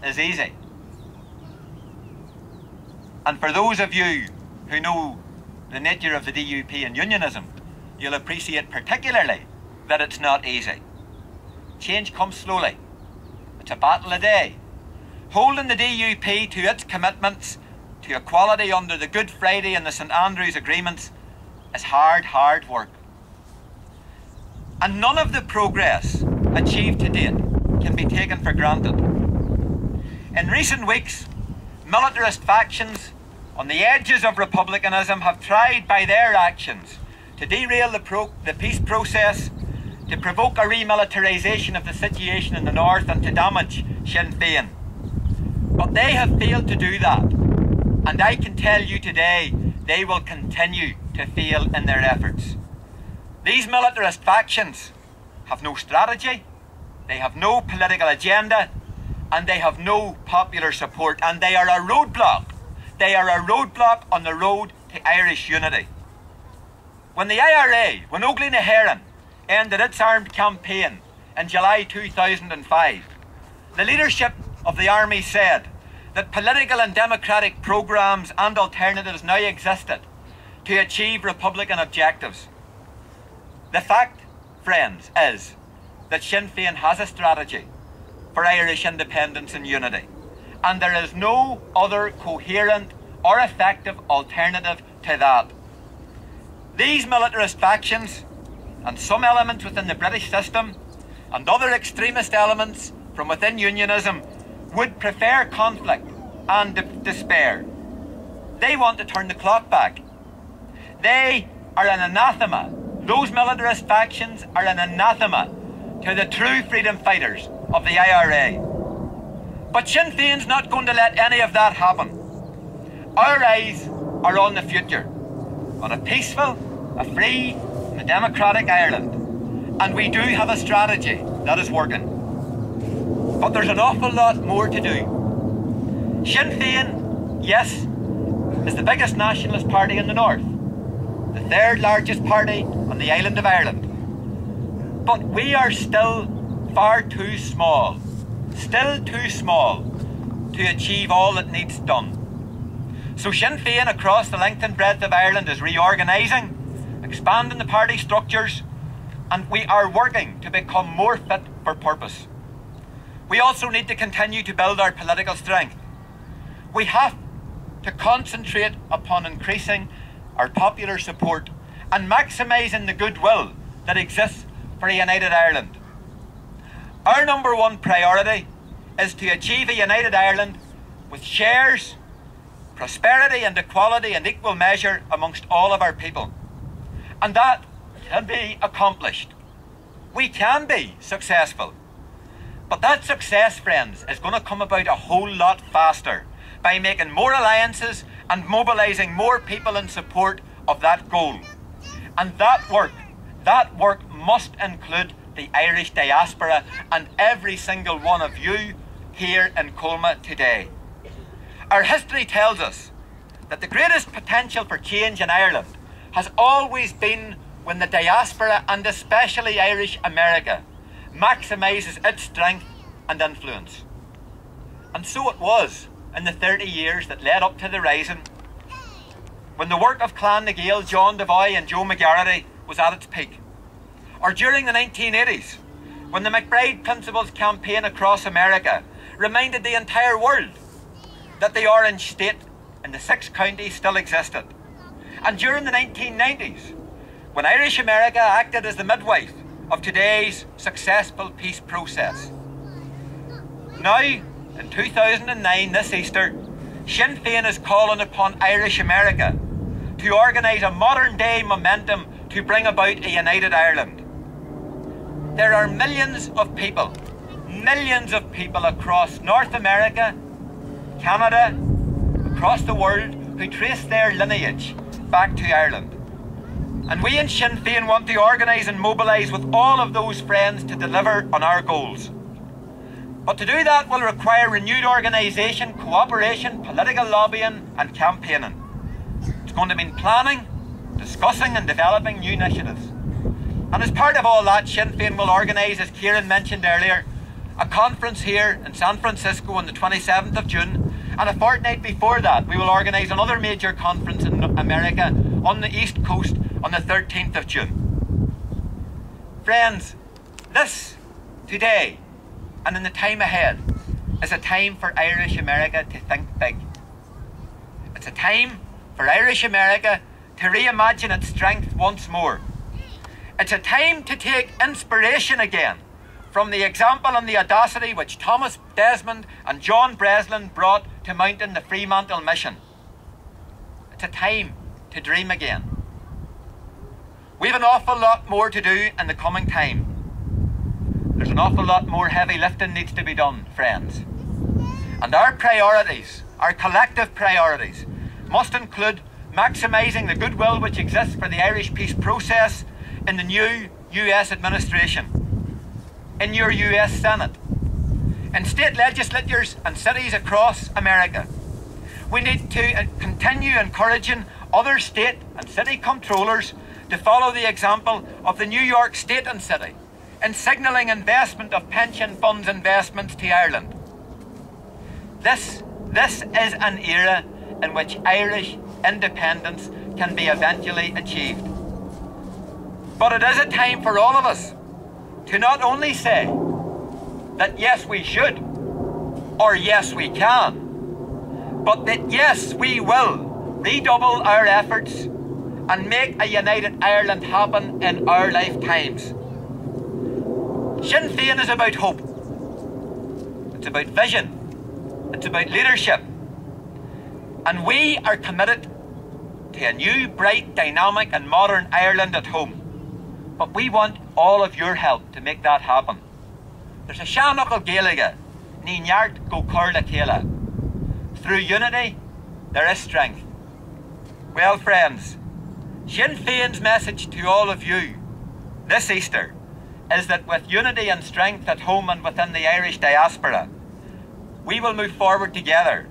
is easy. And for those of you who know the nature of the DUP and unionism, you'll appreciate particularly that it's not easy. Change comes slowly. It's a battle a day. Holding the DUP to its commitments to equality under the Good Friday and the St Andrews agreements is hard work. And none of the progress achieved to date can be taken for granted. In recent weeks, militarist factions on the edges of republicanism have tried by their actions to derail the peace process, to provoke a remilitarisation of the situation in the north and to damage Sinn Féin. But they have failed to do that, and I can tell you today they will continue to fail in their efforts. These militarist factions have no strategy, they have no political agenda, and they have no popular support, and they are a roadblock. They are a roadblock on the road to Irish unity. When the IRA, when Óglaigh na hÉireann ended its armed campaign in July 2005, the leadership of the army said that political and democratic programmes and alternatives now existed to achieve Republican objectives. The fact, friends, is that Sinn Féin has a strategy for Irish independence and unity, and there is no other coherent or effective alternative to that. These militarist factions and some elements within the British system and other extremist elements from within unionism would prefer conflict and despair. They want to turn the clock back. They are an anathema. Those militarist factions are an anathema to the true freedom fighters of the IRA. But Sinn Féin's not going to let any of that happen. Our eyes are on the future, on a peaceful, a free and a democratic Ireland. And we do have a strategy that is working. But there's an awful lot more to do. Sinn Féin, yes, is the biggest nationalist party in the north, the third largest party on the island of Ireland. But we are still far too small to achieve all that needs done. So Sinn Féin across the length and breadth of Ireland is reorganising, expanding the party structures, and we are working to become more fit for purpose. We also need to continue to build our political strength. We have to concentrate upon increasing our popular support and maximising the goodwill that exists for a united Ireland. Our number one priority is to achieve a united Ireland with shares, prosperity and equality and equal measure amongst all of our people. And that can be accomplished. We can be successful. But that success, friends, is going to come about a whole lot faster by making more alliances and mobilising more people in support of that goal. And that work must include the Irish diaspora and every single one of you here in Colma today. Our history tells us that the greatest potential for change in Ireland has always been when the diaspora, and especially Irish America, maximises its strength and influence. And so it was in the 30 years that led up to the Rising, when the work of Clan na Gael, John Devoy and Joe McGarrity was at its peak. Or during the 1980s, when the McBride Principles campaign across America reminded the entire world that the Orange State in the 6 counties still existed. And during the 1990s, when Irish America acted as the midwife of today's successful peace process. Now, in 2009, this Easter, Sinn Féin is calling upon Irish America to organise a modern-day momentum to bring about a united Ireland. There are millions of people across North America, Canada, across the world, who trace their lineage back to Ireland. And we in Sinn Féin want to organise and mobilise with all of those friends to deliver on our goals. But to do that will require renewed organisation, cooperation, political lobbying and campaigning. It's going to mean planning, discussing and developing new initiatives. And as part of all that, Sinn Féin will organise, as Kieran mentioned earlier, a conference here in San Francisco on the 27th of June, and a fortnight before that we will organise another major conference in America on the East Coast on the 13th of June. Friends, this, today, and in the time ahead, is a time for Irish America to think big. It's a time for Irish America to reimagine its strength once more. It's a time to take inspiration again from the example and the audacity which Thomas Desmond and John Breslin brought to mounting the Fremantle mission. It's a time to dream again. We have an awful lot more to do in the coming time. There's an awful lot more heavy lifting needs to be done, friends. And our priorities, our collective priorities, must include maximising the goodwill which exists for the Irish peace process in the new US administration, in your US Senate, in state legislatures and cities across America. We need to continue encouraging other state and city controllers to follow the example of the New York State and City in signalling investment of pension funds investments to Ireland. This is an era in which Irish independence can be eventually achieved. But it is a time for all of us to not only say that yes we should, or yes we can, but that yes we will redouble our efforts and make a united Ireland happen in our lifetimes. Sinn Féin is about hope. It's about vision. It's about leadership. And we are committed to a new, bright, dynamic and modern Ireland at home. But we want all of your help to make that happen. There's a Seanachal Gaeilge, ní neart go Corla Céile. Through unity, there is strength. Well, friends, Sinn Féin's message to all of you this Easter is that with unity and strength at home and within the Irish diaspora, we will move forward together